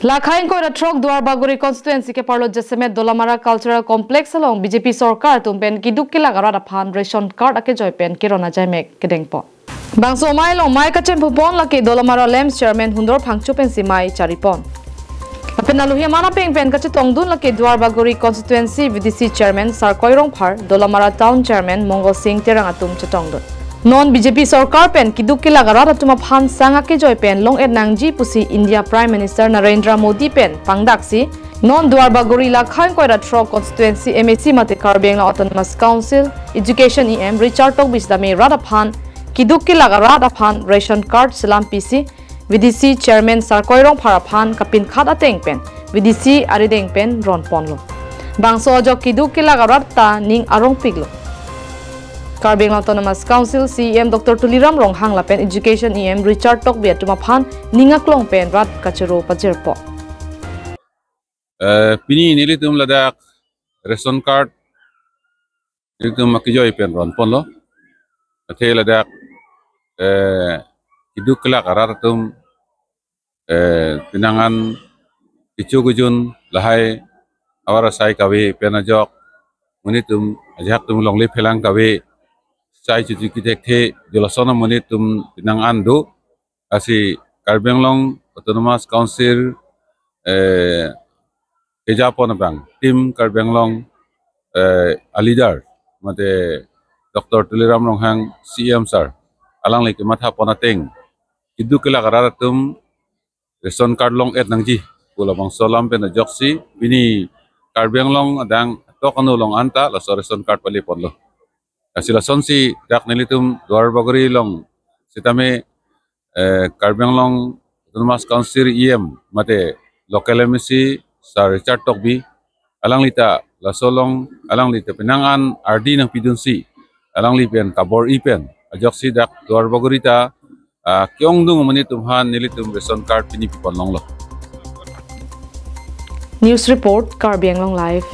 Lakhain ko na trok Duar Baguri constituency ke parlo Jesemet Dolamara Cultural Complex along BJP Sarkar tumpen kiduk kila garada phan ration card ake joypen kirona jaimek kedengpo. Bangso mai long mai ka chempu pon laki Dolamara Lems chairman hundor phangchu pen simai charipon. Apenaluhia mana peng pen ka tongdun laki Duar Baguri constituency VDC chairman Sarkoirong Phar Dolamara town chairman Mongol Singh terang atum chatongdun. Non BJP Sarkar pen kiduk kila garada tuma phan sanga ke joy pen long et nangji pusi India Prime Minister Narendra Modi pen pangdaksi non Duar Baguri Lakhain koira tro constituency MAC mate Karbeng Autonomous Council Education EM Richard Togbis dame rada phan kiduk kila garada phan ration card selam PC VDC chairman Sarkoirong Phara phan kapin khada teng pen VDC arideng pen ron ponlo bangso jok kiduk kila garata ning arong piglo Karbeng Autonomous Council CEM Dr. Tuliram Ronghang Lapen Education EM Richard Tokbia Tumaphan Ninga Klong Pen Rat Kachero Pajerpo. Pini nilitum ladak ration card nilitum makijoy pen ron ponlo. Ate ladak hiduk kelak aratum pinangan icugujun lahai awarasai kawe penajok munitum ajak tum long lip helang kawe sai cuci kitek the jolasona monitum pinang andu asi Karbeng Long Autonomous Council kejapon bang tim Karbeng Long alidar mate Dr. Tuliram Ronghang CM sir alang leki matha ponateng idu kela gararatum ration card long et nangji pula bang solam pen joksi ini Karbeng Long adang tokanu long anta la ration card pali ponlo sila sonsi dak nilitum Duar Baguri long sitame Karbeng Long Autonomous Council EM mate local MSC sa Richard Tokbi alang lita la solong alang lita pinangan RD ng pidunsi alang lipen kabor ipen ajoksi dak Duar Baguri ta kyongdung manitumhan nilitum ration card pinipon long lo. News report Karbeng Long Live.